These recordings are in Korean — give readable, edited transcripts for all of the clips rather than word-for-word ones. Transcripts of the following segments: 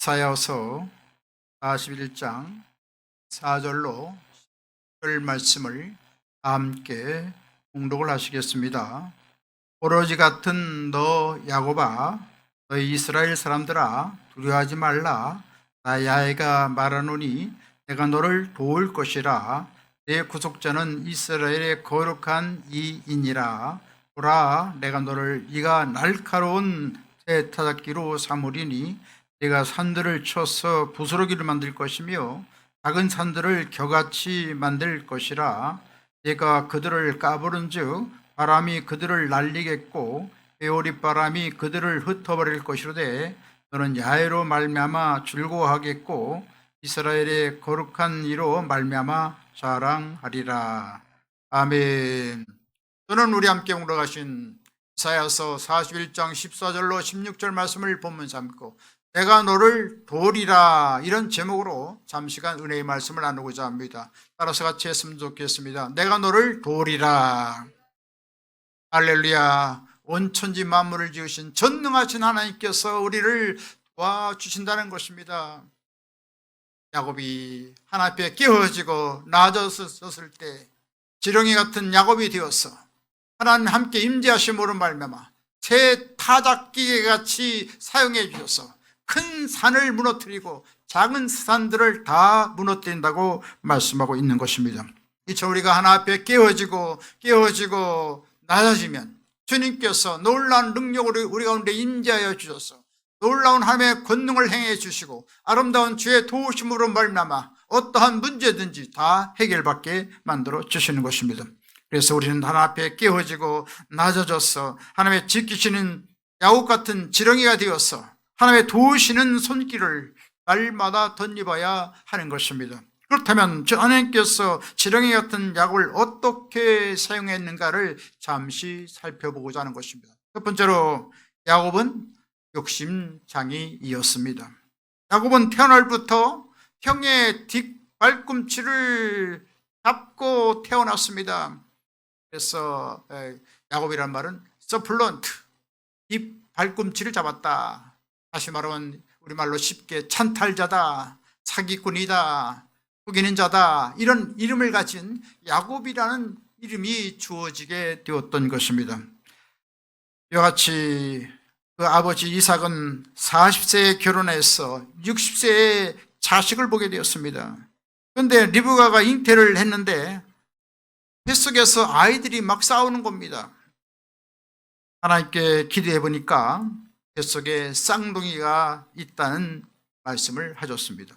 이사야서 41장 4절로 10절 말씀을 함께 봉독을 하시겠습니다. 오로지 같은 너 야곱아, 너희 이스라엘 사람들아, 두려워하지 말라. 나 야훼가 말하노니 내가 너를 도울 것이라. 내 구속자는 이스라엘의 거룩한 이이니라. 보라, 내가 너를 이가 날카로운 새 타작기로 삼으리니 내가 산들을 쳐서 부스러기를 만들 것이며 작은 산들을 겨같이 만들 것이라. 내가 그들을 까부른즉 바람이 그들을 날리겠고 회오리 바람이 그들을 흩어버릴 것이로되 너는 야훼로 말미암아 즐거워하겠고 이스라엘의 거룩한 이로 말미암아 자랑하리라. 아멘. 저는 우리 함께 옮겨가신 이사야서 41장 14절로 16절 말씀을 본문 삼고 내가 너를 도우리라, 이런 제목으로 잠시간 은혜의 말씀을 나누고자 합니다. 따라서 같이 했으면 좋겠습니다. 내가 너를 도우리라. 할렐루야. 온 천지 만물을 지으신 전능하신 하나님께서 우리를 도와주신다는 것입니다. 야곱이 하나님 앞에 깨어지고 나아졌을 때 지렁이 같은 야곱이 되어서 하나님 함께 임재하심으로 말미암아 새 타작기 같이 사용해 주셔서 큰 산을 무너뜨리고 작은 산들을 다 무너뜨린다고 말씀하고 있는 것입니다. 이처럼 우리가 하나 앞에 깨어지고 낮아지면 주님께서 놀라운 능력으로 우리 가운데 임재하여 주셔서 놀라운 하나님의 권능을 행해 주시고 아름다운 주의 도우심으로 말미암아 어떠한 문제든지 다 해결받게 만들어 주시는 것입니다. 그래서 우리는 하나 앞에 깨어지고 낮아져서 하나님의 지키시는 야곱 같은 지렁이가 되어서 하나님의 도우시는 손길을 날마다 덧입어야 하는 것입니다. 그렇다면 하나님께서 지렁이 같은 야곱을 어떻게 사용했는가를 잠시 살펴보고자 하는 것입니다. 첫 번째로 야곱은 욕심장이였습니다. 야곱은 태어날부터 형의 뒷발꿈치를 잡고 태어났습니다. 그래서 야곱이란 말은 서플런트, 뒷발꿈치를 잡았다. 다시 말하면 우리말로 쉽게 찬탈자다, 사기꾼이다, 속이는 자다, 이런 이름을 가진 야곱이라는 이름이 주어지게 되었던 것입니다. 이와 같이 그 아버지 이삭은 40세에 결혼해서 60세에 자식을 보게 되었습니다. 그런데 리브가가 잉태를 했는데 뱃속에서 아이들이 막 싸우는 겁니다. 하나님께 기도해 보니까 뱃속에 쌍둥이가 있다는 말씀을 하셨습니다.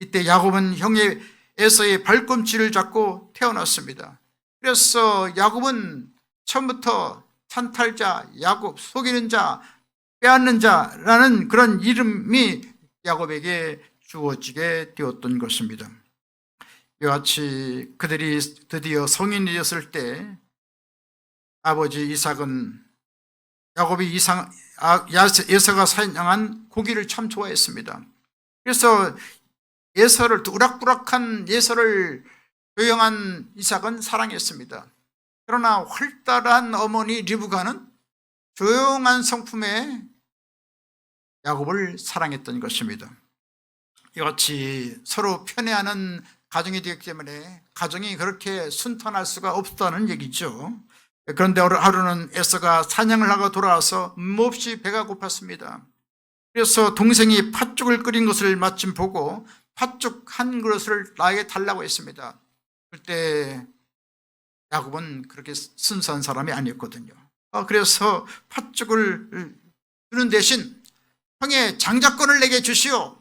이때 야곱은 형의 에서의 발꿈치를 잡고 태어났습니다. 그래서 야곱은 처음부터 찬탈자, 야곱, 속이는 자, 빼앗는 자라는 그런 이름이 야곱에게 주어지게 되었던 것입니다. 이와 같이 그들이 드디어 성인이 되었을 때 아버지 이삭은 야곱이 에서가 사냥한 고기를 참 좋아했습니다. 그래서 우락부락한 에서를 조용한 이삭은 사랑했습니다. 그러나 활달한 어머니 리브가는 조용한 성품의 야곱을 사랑했던 것입니다. 이같이 서로 편애하는 가정이 되었기 때문에 가정이 그렇게 순탄할 수가 없다는 얘기죠. 그런데 하루는 에서가 사냥을 하고 돌아와서 몹시 배가 고팠습니다. 그래서 동생이 팥죽을 끓인 것을 마침 보고 팥죽 한 그릇을 나에게 달라고 했습니다. 그때 야곱은 그렇게 순수한 사람이 아니었거든요. 그래서 팥죽을 주는 대신 형의 장자권을 내게 주시오.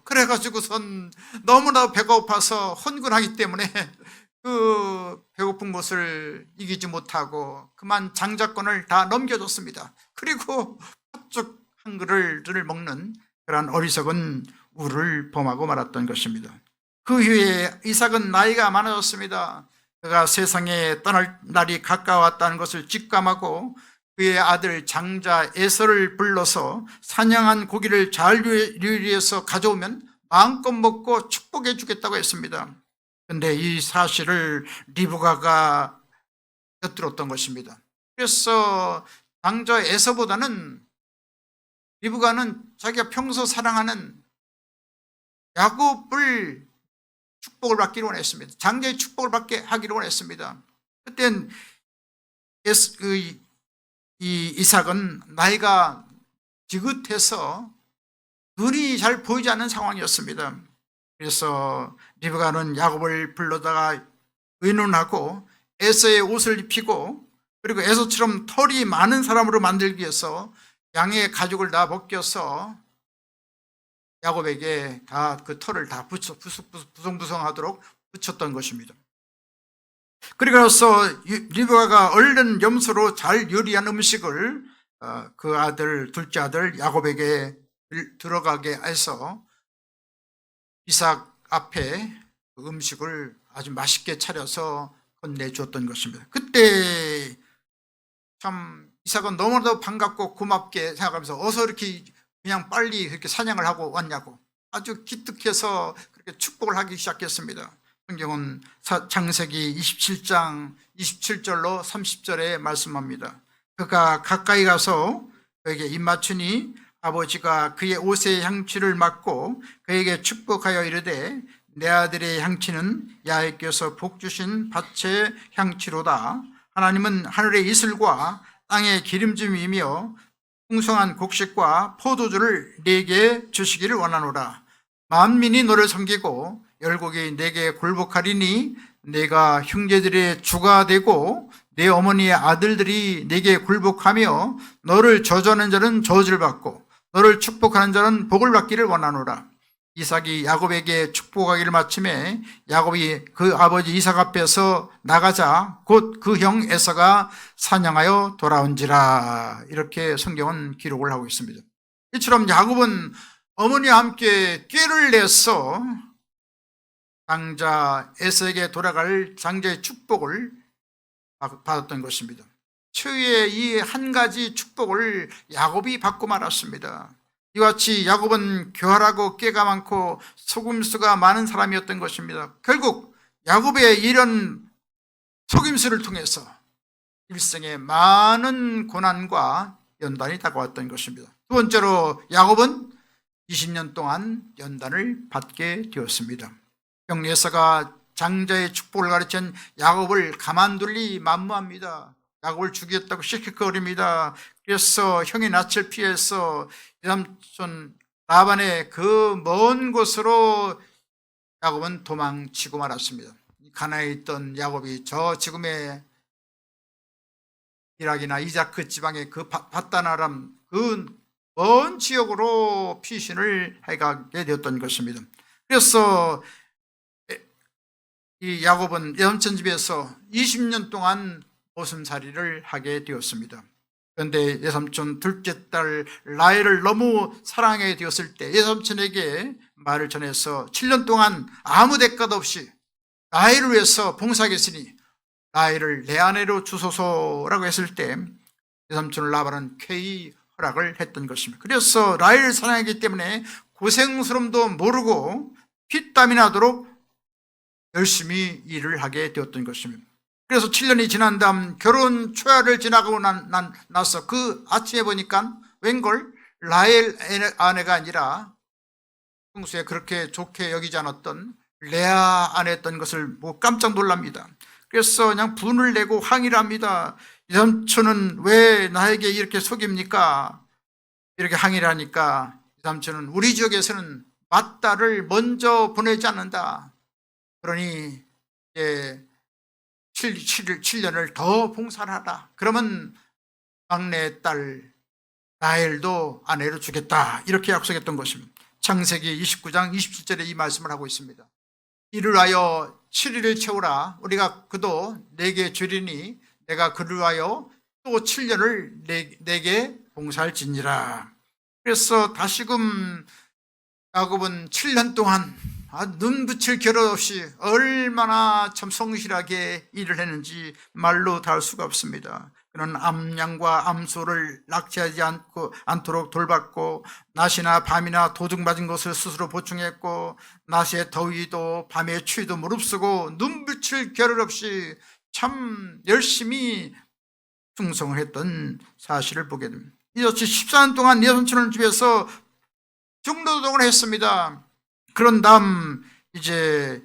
그래가지고선 너무나 배가 고파서 혼군하기 때문에 그 배고픈 것을 이기지 못하고 그만 장자권을 다 넘겨줬습니다. 그리고 팥죽 한 그릇을 먹는 그러한 어리석은 우를 범하고 말았던 것입니다. 그 후에 이삭은 나이가 많아졌습니다. 그가 세상에 떠날 날이 가까웠다는 것을 직감하고 그의 아들 장자 에서를 불러서 사냥한 고기를 잘 요리해서 가져오면 마음껏 먹고 축복해 주겠다고 했습니다. 그런데 이 사실을 리브가가 엿들었던 것입니다. 그래서 장자 에서보다는 리브가는 자기가 평소 사랑하는 야곱을 축복을 받기를 원했습니다. 장자의 축복을 받게 하기를 원했습니다. 그땐 이 이삭은 나이가 지긋해서 눈이 잘 보이지 않는 상황이었습니다. 그래서 리브가는 야곱을 불러다가 의논하고 에서의 옷을 입히고 그리고 에서처럼 털이 많은 사람으로 만들기 위해서 양의 가죽을 다 벗겨서 야곱에게 다 그 털을 다 부성부성하도록 붙였던 것입니다. 그리고서 리브가가 얼른 염소로 잘 요리한 음식을 그 아들 둘째 아들 야곱에게 들어가게 해서 이삭 앞에 그 음식을 아주 맛있게 차려서 건네주었던 것입니다. 그때 참 이삭은 너무나도 반갑고 고맙게 생각하면서 어서 이렇게 그냥 빨리 그렇게 사냥을 하고 왔냐고 아주 기특해서 그렇게 축복을 하기 시작했습니다. 성경은 창세기 27장 27절로 30절에 말씀합니다. 그가 가까이 가서 그에게 입맞추니 아버지가 그의 옷의 향취를 맡고 그에게 축복하여 이르되 내 아들의 향취는 야훼께서 복 주신 밭의 향취로다. 하나님은 하늘의 이슬과 땅의 기름짐이며 풍성한 곡식과 포도주를 네게 주시기를 원하노라. 만민이 너를 섬기고 열국이 네게 굴복하리니 네가 형제들의 주가 되고 내 어머니의 아들들이 네게 굴복하며 너를 저주하는 자는 저주를 받고 너를 축복하는 자는 복을 받기를 원하노라. 이삭이 야곱에게 축복하기를 마침에 야곱이 그 아버지 이삭 앞에서 나가자 곧 그 형 에서가 사냥하여 돌아온지라. 이렇게 성경은 기록을 하고 있습니다. 이처럼 야곱은 어머니와 함께 꾀를 내서 장자 에서에게 돌아갈 장자의 축복을 받았던 것입니다. 최후의 이 한 가지 축복을 야곱이 받고 말았습니다. 이와 같이 야곱은 교활하고 꾀가 많고 속임수가 많은 사람이었던 것입니다. 결국 야곱의 이런 속임수를 통해서 일생에 많은 고난과 연단이 다가왔던 것입니다. 두 번째로 야곱은 20년 동안 연단을 받게 되었습니다. 형 에서가 장자의 축복을 가르친 야곱을 가만둘 리 만무합니다. 야곱을 죽이겠다고 씩씩거립니다. 그래서 형의 낯을 피해서 삼촌 라반의 그 먼 곳으로 야곱은 도망치고 말았습니다. 가나안에 있던 야곱이 저 지금의 이락이나 이자크 지방의 그 바단 아람 그 먼 지역으로 피신을 해가게 되었던 것입니다. 그래서 이 야곱은 외삼촌 집에서 20년 동안 보슴살이를 하게 되었습니다. 그런데 외삼촌 둘째 딸 라헬을 너무 사랑하게 되었을 때 외삼촌에게 말을 전해서 7년 동안 아무 대가도 없이 라헬을 위해서 봉사하겠으니 라헬을 내 아내로 주소서라고 했을 때 외삼촌 라반은 쾌히 허락을 했던 것입니다. 그래서 라헬을 사랑하기 때문에 고생스러움도 모르고 피땀이 나도록 열심히 일을 하게 되었던 것입니다. 그래서 7년이 지난 다음 결혼 초야를 지나고 나서 그 아침에 보니까 웬걸 라헬 아내가 아니라 평소에 그렇게 좋게 여기지 않았던 레아 아내였던 것을 보고 깜짝 놀랍니다. 그래서 그냥 분을 내고 항의를 합니다. 이 삼촌은 왜 나에게 이렇게 속입니까? 이렇게 항의를 하니까 이 삼촌은 우리 지역에서는 맏딸을 먼저 보내지 않는다. 그러니 이제 7년을 더 봉사를 하라. 그러면 막내 딸 라헬도 아내로 주겠다. 이렇게 약속했던 것입니다. 창세기 29장 27절에 이 말씀을 하고 있습니다. 이를 하여 7일을 채우라. 우리가 그도 내게 주리니 내가 그를 위하여 또 7년을 내게 봉사할지니라. 그래서 다시금 야곱은 7년 동안 눈 붙일 겨를 없이 얼마나 참 성실하게 일을 했는지 말로 다 할 수가 없습니다. 그는 암양과 암소를 낚시하지 않도록 돌봤고 낮이나 밤이나 도둑 맞은 것을 스스로 보충했고 낮의 더위도 밤의 추위도 무릅쓰고 눈 붙일 겨를 없이 참 열심히 충성을 했던 사실을 보게 됩니다. 이같이 14년 동안 내 삼촌을 집에서 중노동을 했습니다. 그런 다음 이제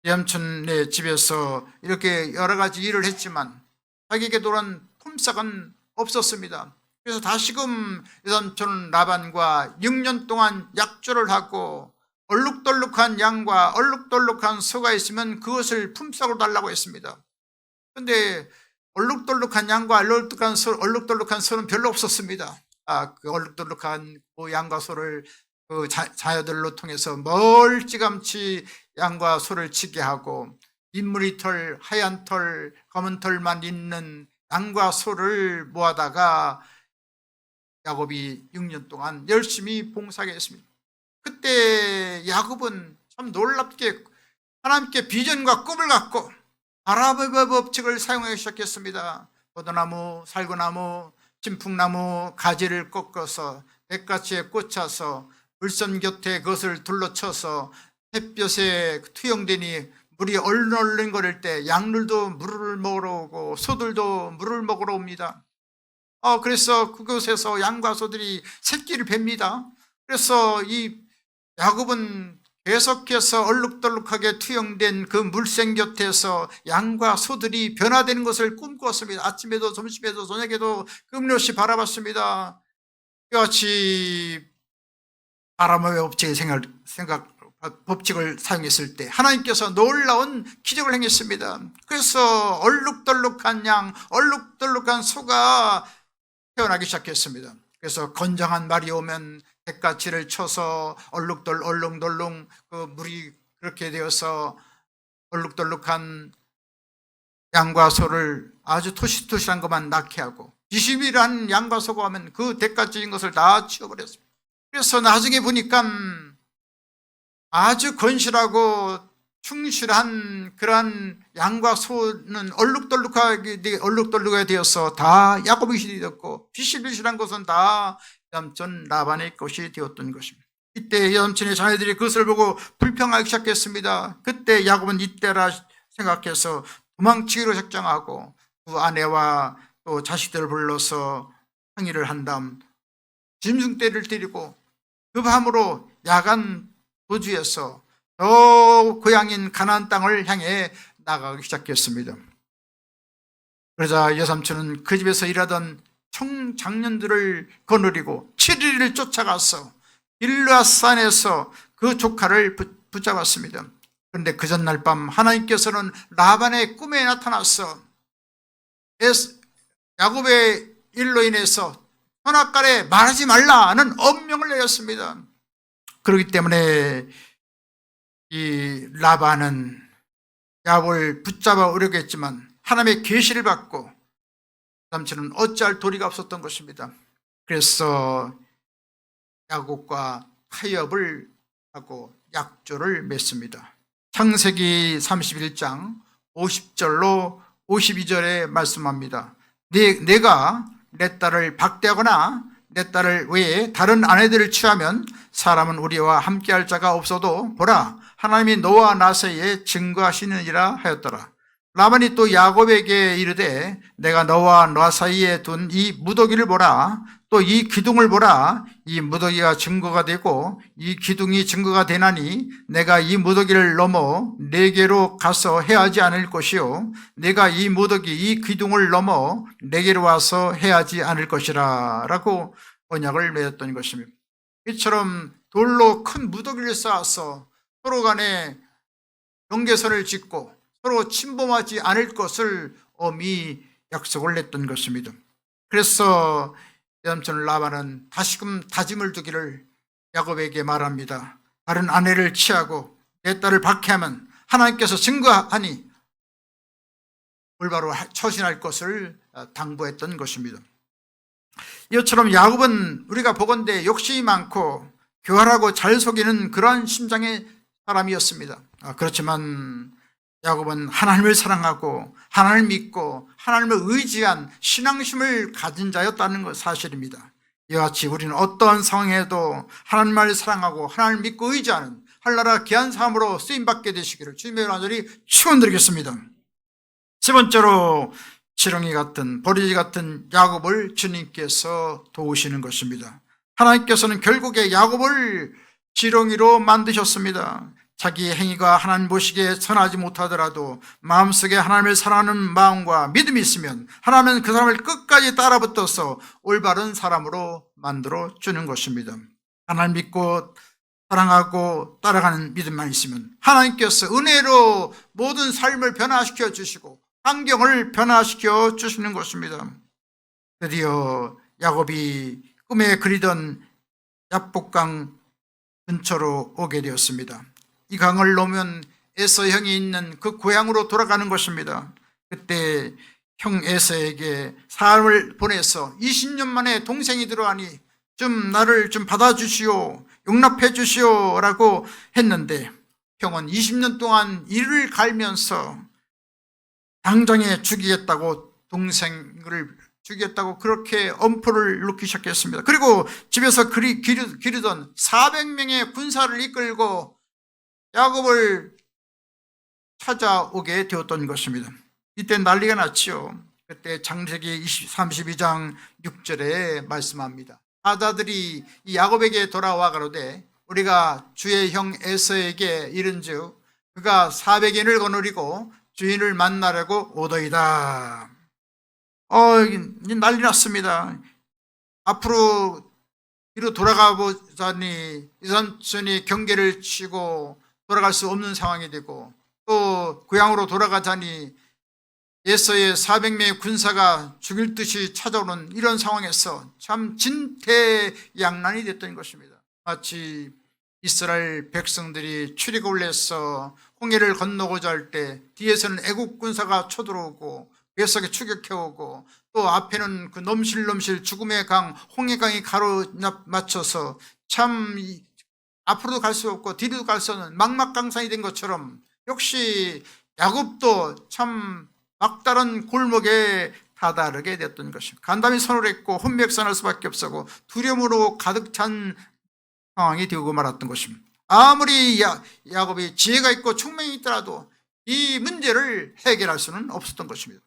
예삼촌의 집에서 이렇게 여러 가지 일을 했지만 자기에게 돌아온 품삯은 없었습니다. 그래서 다시금 예삼촌 라반과 6년 동안 약조를 하고 얼룩덜룩한 양과 얼룩덜룩한 소가 있으면 그것을 품삯으로 달라고 했습니다. 그런데 얼룩덜룩한 양과 얼룩덜룩한 소는 별로 없었습니다. 그 얼룩덜룩한 그 양과 소를 그 자녀들로 통해서 멀찌감치 양과 소를 치게 하고 민물이 털, 하얀 털, 검은 털만 있는 양과 소를 모아다가 야곱이 6년 동안 열심히 봉사하게 했습니다. 그때 야곱은 참 놀랍게 하나님께 비전과 꿈을 갖고 아라베 법칙을 사용하기 시작했습니다. 포도나무, 살구나무, 진풍나무 가지를 꺾어서 백가지에 꽂혀서 물선 곁에 그것을 둘러쳐서 햇볕에 투영되니 물이 얼른 거릴 때 양들도 물을 먹으러 오고 소들도 물을 먹으러 옵니다. 그래서 그곳에서 양과 소들이 새끼를 뵙니다. 그래서 이 야곱은 계속해서 얼룩덜룩하게 투영된 그 물샘 곁에서 양과 소들이 변화되는 것을 꿈꾸었습니다. 아침에도 점심에도 저녁에도 끊임없이 바라봤습니다. 이같이 아람의 법칙을 사용했을 때 하나님께서 놀라운 기적을 행했습니다. 그래서 얼룩덜룩한 양, 얼룩덜룩한 소가 태어나기 시작했습니다. 그래서 건장한 말이 오면 백가치를 쳐서 얼룩덜룩 그 물이 그렇게 되어서 얼룩덜룩한 양과 소를 아주 토실토실한 것만 낳게 하고 20일한 양과 소가 하면 그 대가치인 것을 다 치워버렸습니다. 그래서 나중에 보니까 아주 건실하고 충실한 그러한 양과 소는 얼룩덜룩하게 되어서 다 야곱의 것이 되었고 비실비실한 것은 다 예삼촌 라반의 것이 되었던 것입니다. 이때 예삼촌의 자녀들이 그것을 보고 불평하기 시작했습니다. 그때 야곱은 이때라 생각해서 도망치기로 작정하고 그 아내와 또 자식들을 불러서 항의를 한 다음 짐승떼를 데리고 그 밤으로 야간 도주에서 저 고향인 가나안 땅을 향해 나가기 시작했습니다. 그러자 예삼촌은 그 집에서 일하던 청장년들을 거느리고 7일을 쫓아가서 길르앗산에서 그 조카를 붙잡았습니다. 그런데 그 전날 밤 하나님께서는 라반의 꿈에 나타나서 야곱의 일로 인해서 선악간에 말하지 말라는 엄명을 내렸습니다. 그렇기 때문에 이 라반은 야곱을 붙잡아 오려고 했지만 하나님의 계시를 받고 삼촌은 어찌할 도리가 없었던 것입니다. 그래서 야곱과 타협을 하고 약조를 맺습니다. 창세기 31장 50절로 52절에 말씀합니다. 내가 내 딸을 박대하거나 내 딸을 외에 다른 아내들을 취하면 사람은 우리와 함께할 자가 없어도 보라 하나님이 너와 나 사이에 증거하시느니라 하였더라. 라반이 또 야곱에게 이르되 내가 너와 나 사이에 둔 이 무더기를 보라. 또 이 기둥을 보라. 이 무더기가 증거가 되고 이 기둥이 증거가 되나니 내가 이 무더기를 넘어 내게로 가서 해하지 않을 것이요 내가 이 무더기 이 기둥을 넘어 내게로 와서 해하지 않을 것이라 라고 언약을 맺었던 것입니다. 이처럼 돌로 큰 무더기를 쌓아서 서로 간에 경계선을 짓고 서로 침범하지 않을 것을 엄히 약속을 냈던 것입니다. 그래서 예삼촌 라반은 다시금 다짐을 두기를 야곱에게 말합니다. 다른 아내를 취하고 내 딸을 박해하면 하나님께서 증거하니 올바로 처신할 것을 당부했던 것입니다. 이처럼 야곱은 우리가 보건대 욕심이 많고 교활하고 잘 속이는 그러한 심장의 사람이었습니다. 그렇지만 야곱은 하나님을 사랑하고 하나님을 믿고 하나님을 의지한 신앙심을 가진 자였다는 것 사실입니다. 이와 같이 우리는 어떠한 상황에도 하나님을 사랑하고 하나님을 믿고 의지하는 한나라 귀한 삶으로 쓰임받게 되시기를 주님의 간절히 축원드리겠습니다. 세 번째로 지렁이 같은 버리지 같은 야곱을 주님께서 도우시는 것입니다. 하나님께서는 결국에 야곱을 지렁이로 만드셨습니다. 자기 행위가 하나님 보시기에 선하지 못하더라도 마음속에 하나님을 사랑하는 마음과 믿음이 있으면 하나님은 그 사람을 끝까지 따라붙어서 올바른 사람으로 만들어 주는 것입니다. 하나님 믿고 사랑하고 따라가는 믿음만 있으면 하나님께서 은혜로 모든 삶을 변화시켜 주시고 환경을 변화시켜 주시는 것입니다. 드디어 야곱이 꿈에 그리던 야복강 근처로 오게 되었습니다. 이 강을 넘으면 에서 형이 있는 그 고향으로 돌아가는 것입니다. 그때 형 에서에게 사람을 보내서 20년 만에 동생이 들어가니 좀 나를 좀 받아주시오, 용납해 주시오 라고 했는데 형은 20년 동안 이를 갈면서 당장에 죽이겠다고, 동생을 죽이겠다고 그렇게 엄포를 놓기 시작했습니다. 그리고 집에서 기르던 400명의 군사를 이끌고 야곱을 찾아오게 되었던 것입니다. 이때 난리가 났죠. 그때 창세기 32장 6절에 말씀합니다. 사자들이 이 야곱에게 돌아와 가로되 우리가 주의 형 에서에게 이른즉 그가 400인을 거느리고 주인을 만나려고 오더이다. 난리 났습니다. 앞으로 뒤로 돌아가 보자니 이 삼촌이 경계를 치고 돌아갈 수 없는 상황이 되고, 또 고향으로 돌아가자니 에서의 400명의 군사가 죽일 듯이 찾아오는 이런 상황에서 참 진퇴양난이 됐던 것입니다. 마치 이스라엘 백성들이 출애굽을 해서 홍해를 건너고자 할 때 뒤에서는 애국 군사가 쳐들어오고 뱃속에 추격해오고 또 앞에는 그 넘실넘실 죽음의 강 홍해강이 가로막혀서 참 앞으로도 갈 수 없고 뒤로도 갈 수 없는 막막강산이 된 것처럼 역시 야곱도 참 막다른 골목에 다다르게 됐던 것입니다. 간담이 서늘했고 혼맥산할 수밖에 없었고 두려움으로 가득 찬 상황이 되고 말았던 것입니다. 아무리 야곱이 지혜가 있고 총명이 있더라도 이 문제를 해결할 수는 없었던 것입니다.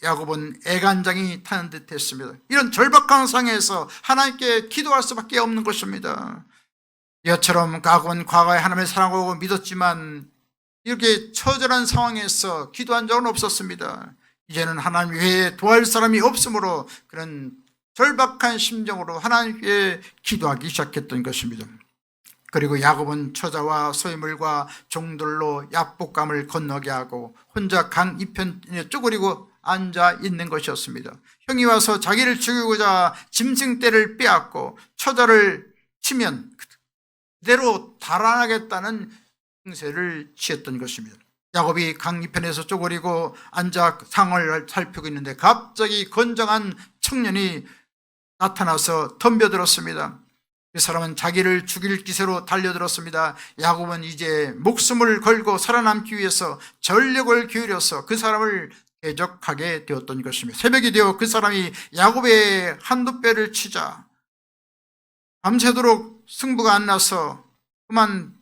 야곱은 애간장이 타는 듯 했습니다. 이런 절박한 상황에서 하나님께 기도할 수밖에 없는 것입니다. 이처럼 야곱은 과거에 하나님을 사랑하고 믿었지만 이렇게 처절한 상황에서 기도한 적은 없었습니다. 이제는 하나님 외에 도할 사람이 없으므로 그런 절박한 심정으로 하나님께 기도하기 시작했던 것입니다. 그리고 야곱은 처자와 소유물과 종들로 야복강을 건너게 하고 혼자 강 이편에 쪼그리고 앉아 있는 것이었습니다. 형이 와서 자기를 죽이고자 짐승떼를 빼앗고 처자를 치면 그대로 달아나겠다는 행세를 취했던 것입니다. 야곱이 강 이편에서 쪼그리고 앉아 상을 살피고 있는데 갑자기 건장한 청년이 나타나서 덤벼들었습니다. 그 사람은 자기를 죽일 기세로 달려들었습니다. 야곱은 이제 목숨을 걸고 살아남기 위해서 전력을 기울여서 그 사람을 대적하게 되었던 것입니다. 새벽이 되어 그 사람이 야곱의 한두 뼈를 치자 밤새도록 승부가 안 나서 그만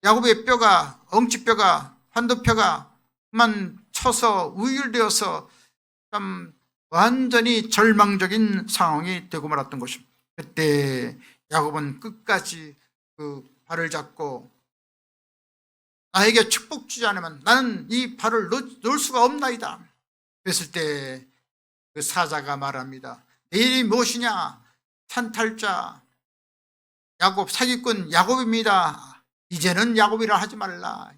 야곱의 뼈가, 엉치뼈가, 한두 뼈가 그만 쳐서 우율되어서 참 완전히 절망적인 상황이 되고 말았던 것입니다. 그때 야곱은 끝까지 그 발을 잡고 나에게 축복 주지 않으면 나는 이 발을 놓을 수가 없나이다. 그랬을 때 그 사자가 말합니다. 내 이름이 무엇이냐? 산탈자 야곱, 사기꾼 야곱입니다. 이제는 야곱이라 하지 말라.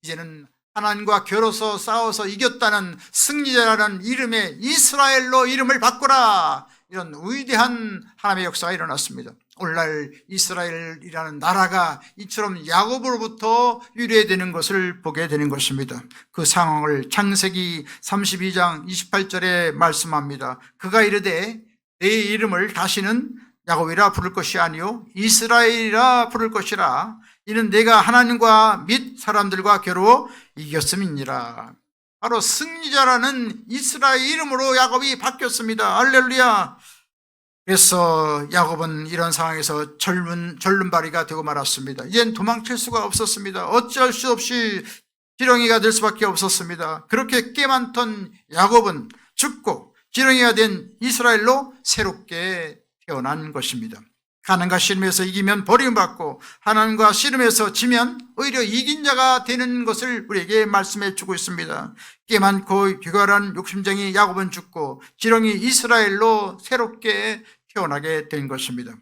이제는 하나님과 겨뤄서 싸워서 이겼다는 승리자라는 이름의 이스라엘로 이름을 바꾸라. 이런 위대한 하나님의 역사가 일어났습니다. 오늘날 이스라엘이라는 나라가 이처럼 야곱으로부터 유래되는 것을 보게 되는 것입니다. 그 상황을 창세기 32장 28절에 말씀합니다. 그가 이르되 내 이름을 다시는 야곱이라 부를 것이 아니요 이스라엘이라 부를 것이라. 이는 내가 하나님과 및 사람들과 겨루어 이겼음이니라. 바로 승리자라는 이스라엘 이름으로 야곱이 바뀌었습니다. 할렐루야. 그래서 야곱은 이런 상황에서 절름발이가 되고 말았습니다. 이젠 도망칠 수가 없었습니다. 어찌할 수 없이 지렁이가 될 수밖에 없었습니다. 그렇게 꽤 많던 야곱은 죽고 지렁이가 된 이스라엘로 새롭게 태어난 것입니다. 하나님과 씨름해서 이기면 버림받고 하나님과 씨름해서 지면 오히려 이긴 자가 되는 것을 우리에게 말씀해 주고 있습니다. 꽤 많고 교활한 욕심쟁이 야곱은 죽고 지렁이 이스라엘로 새롭게 태어나게 된 것입니다.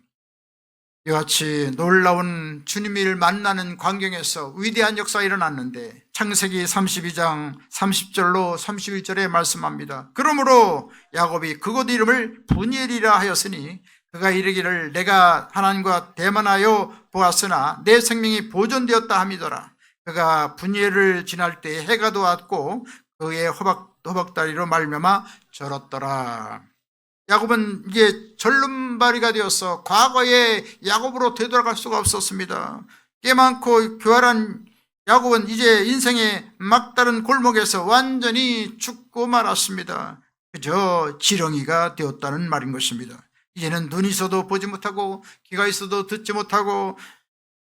이같이 놀라운 주님을 만나는 광경에서 위대한 역사가 일어났는데 창세기 32장 30절로 31절에 말씀합니다. 그러므로 야곱이 그곳 이름을 분이엘이라 하였으니 그가 이르기를 내가 하나님과 대만하여 보았으나 내 생명이 보존되었다 함이더라. 그가 분이엘을 지날 때 해가 돋았고 그의 호박다리로 말미암아 절었더라. 야곱은 이게 절름발이가 되어서 과거의 야곱으로 되돌아갈 수가 없었습니다. 꽤 많고 교활한 야곱은 이제 인생의 막다른 골목에서 완전히 죽고 말았습니다. 그저 지렁이가 되었다는 말인 것입니다. 이제는 눈이 있어도 보지 못하고 귀가 있어도 듣지 못하고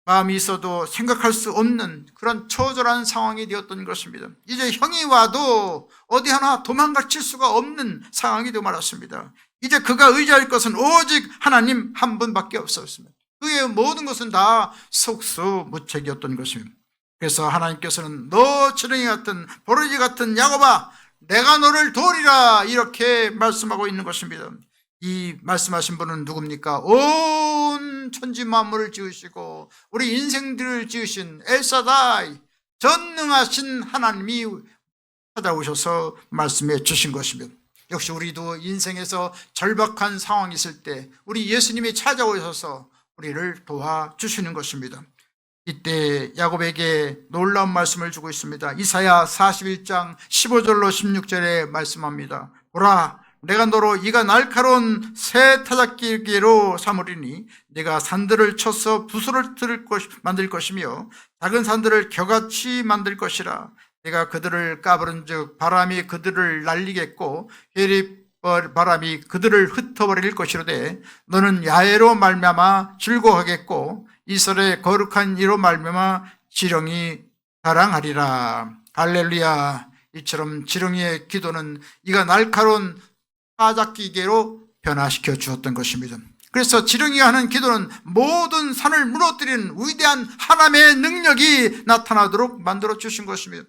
마음이 있어도 생각할 수 없는 그런 처절한 상황이 되었던 것입니다. 이제 형이 와도 어디 하나 도망칠 수가 없는 상황이 되어 말았습니다. 이제 그가 의지할 것은 오직 하나님 한 분밖에 없었습니다. 그의 모든 것은 다 속수무책이었던 것입니다. 그래서 하나님께서는 너 지렁이 같은 버러지 같은 야곱아 내가 너를 도우리라 이렇게 말씀하고 있는 것입니다. 이 말씀하신 분은 누굽니까? 온 천지 만물을 지으시고 우리 인생들을 지으신 엘사다이 전능하신 하나님이 찾아오셔서 말씀해 주신 것입니다. 역시 우리도 인생에서 절박한 상황이 있을 때 우리 예수님이 찾아오셔서 우리를 도와주시는 것입니다. 이때 야곱에게 놀라운 말씀을 주고 있습니다. 이사야 41장 15절로 16절에 말씀합니다. 보라 내가 너로 이가 날카로운 새 타작기로 삼으리니 내가 산들을 쳐서 부수를 만들 것이며 작은 산들을 겨같이 만들 것이라. 내가 그들을 까부른즉 바람이 그들을 날리겠고 해리 바람이 그들을 흩어버릴 것이로되 너는 야외로 말미암아 즐거워하겠고 이스라엘의 거룩한 이로 말미암아 지렁이 자랑하리라. 할렐루야. 이처럼 지렁이의 기도는 이가 날카로운 타작기계로 변화시켜 주었던 것입니다. 그래서 지렁이가 하는 기도는 모든 산을 무너뜨리는 위대한 하나님의 능력이 나타나도록 만들어 주신 것입니다.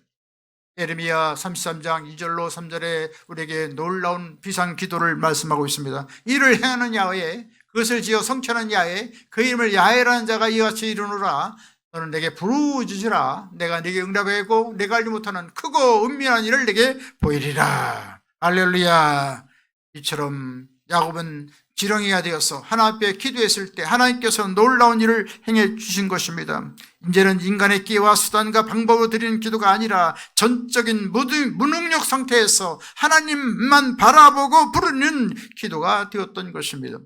예레미야 33장 2절로 3절에 우리에게 놀라운 비상 기도를 말씀하고 있습니다. 이를 행하는 야훼 그것을 지어 성취하는 야훼 그 이름을 야훼라는 자가 이같이 이르노라. 너는 내게 부르짖으라. 내가 네게 응답하고 내가 알지 못하는 크고 은밀한 일을 내게 보이리라. 할렐루야. 이처럼 야곱은 지렁이가 되어서 하나님 앞에 기도했을 때 하나님께서 놀라운 일을 행해 주신 것입니다. 이제는 인간의 기회와 수단과 방법으로 드리는 기도가 아니라 전적인 무능력 상태에서 하나님만 바라보고 부르는 기도가 되었던 것입니다.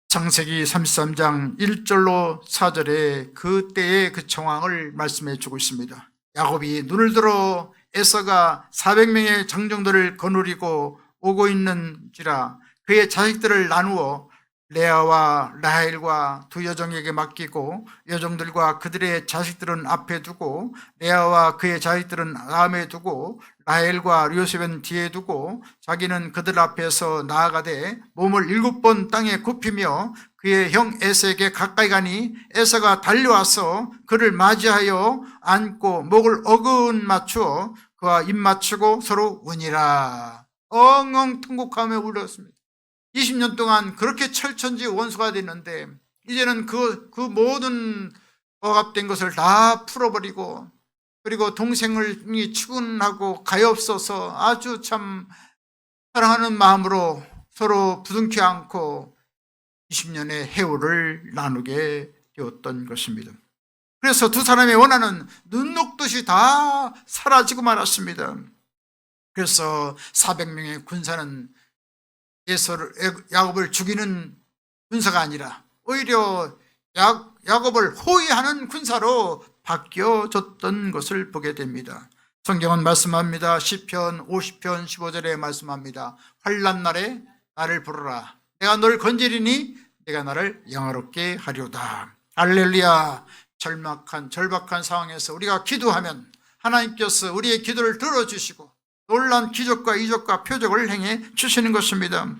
창세기 33장 1절로 4절에 그때의 그 정황을 말씀해 주고 있습니다. 야곱이 눈을 들어 에서가 400명의 장정들을 거느리고 오고 있는지라 그의 자식들을 나누어 레아와 라헬과 두 여종에게 맡기고 여종들과 그들의 자식들은 앞에 두고 레아와 그의 자식들은 다음에 두고 라헬과 요셉은 뒤에 두고 자기는 그들 앞에서 나아가되 몸을 7번 땅에 굽히며 그의 형 에서에게 가까이 가니 에서가 달려와서 그를 맞이하여 안고 목을 어긋 맞추어 그와 입 맞추고 서로 우니라. 엉엉 통곡하며 울었습니다. 20년 동안 그렇게 철천지 원수가 됐는데 이제는 그 모든 억압된 것을 다 풀어버리고 그리고 동생을 추근하고 가엾어서 아주 참 사랑하는 마음으로 서로 부둥켜 안고 20년의 해오를 나누게 되었던 것입니다. 그래서 두 사람의 원한은 눈 녹듯이 다 사라지고 말았습니다. 그래서 400명의 군사는 야곱을 죽이는 군사가 아니라 오히려 야곱을 호위하는 군사로 바뀌어졌던 것을 보게 됩니다. 성경은 말씀합니다. 시편 50편 15절에 말씀합니다. 환난 날에 나를 부르라. 내가 널 건지리니 내가 나를 영화롭게 하리로다. 할렐루야. 절박한 상황에서 우리가 기도하면 하나님께서 우리의 기도를 들어주시고 놀라운 기적과 이적과 표적을 행해 주시는 것입니다.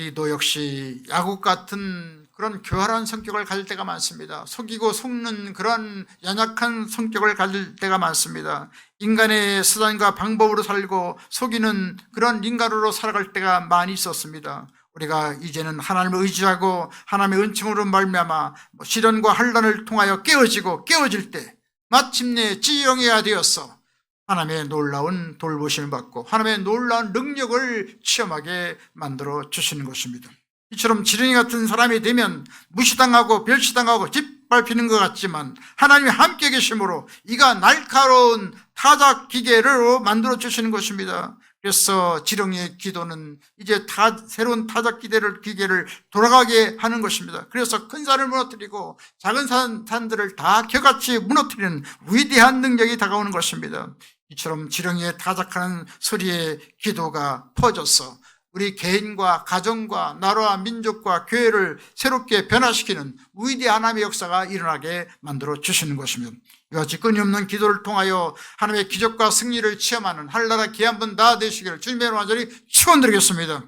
우리도 역시 야곱 같은 그런 교활한 성격을 가질 때가 많습니다. 속이고 속는 그런 연약한 성격을 가질 때가 많습니다. 인간의 수단과 방법으로 살고 속이는 그런 인간으로 살아갈 때가 많이 있었습니다. 우리가 이제는 하나님을 의지하고 하나님의 은총으로 말미암아 시련과 환난을 통하여 깨어질 때 마침내 지령해야 되었어 하나님의 놀라운 돌보심을 받고 하나님의 놀라운 능력을 체험하게 만들어 주시는 것입니다. 이처럼 지렁이 같은 사람이 되면 무시당하고 멸시당하고 짓밟히는 것 같지만 하나님이 함께 계심으로 이가 날카로운 타작 기계로 만들어 주시는 것입니다. 그래서 지렁이의 기도는 이제 새로운 타작 기계를 돌아가게 하는 것입니다. 그래서 큰 산을 무너뜨리고 작은 산들을 다 겨같이 무너뜨리는 위대한 능력이 다가오는 것입니다. 이처럼 지렁이에 타작하는 소리의 기도가 퍼져서 우리 개인과 가정과 나라와 민족과 교회를 새롭게 변화시키는 위대한 하나님의 역사가 일어나게 만들어 주시는 것입니다. 이같이 끊임없는 기도를 통하여 하나님의 기적과 승리를 체험하는 하늘나라 귀한 다 되시기를 주님의 완전히 축원드리겠습니다.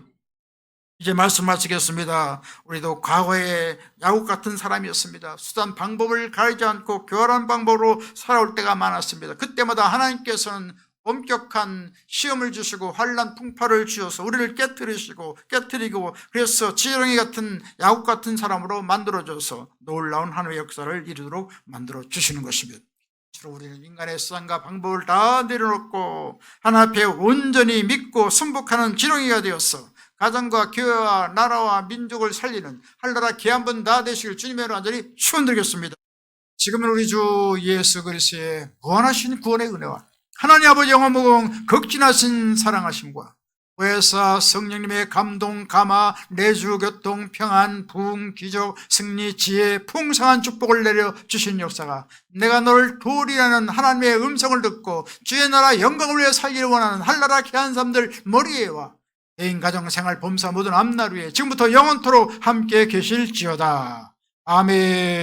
이제 말씀 마치겠습니다. 우리도 과거에 야곱 같은 사람이었습니다. 수단 방법을 가리지 않고 교활한 방법으로 살아올 때가 많았습니다. 그때마다 하나님께서는 엄격한 시험을 주시고 환난 풍파를 주셔서 우리를 깨뜨리고 그래서 지렁이 같은 야곱 같은 사람으로 만들어줘서 놀라운 하나님의 역사를 이루도록 만들어 주시는 것입니다. 우리는 인간의 수단과 방법을 다 내려놓고 하나 앞에 온전히 믿고 승복하는 지렁이가 되어서 가정과 교회와 나라와 민족을 살리는 하늘나라 귀한 분 다 되시길 주님의 이름으로 완전히 축원드리겠습니다. 지금은 우리 주 예수 그리스도의 무한하신 구원의 은혜와 하나님 아버지 영원무궁 극진하신 사랑하심과 보혜사 성령님의 감동, 감화, 내주, 교통, 평안, 부흥, 기적, 승리, 지혜, 풍성한 축복을 내려주신 역사가 내가 너를 도우리라는 하나님의 음성을 듣고 주의 나라 영광을 위해 살기를 원하는 하늘나라 귀한 사람들 머리에와 개인, 가정, 생활, 범사 모든 앞날 위에 지금부터 영원토록 함께 계실지어다. 아멘.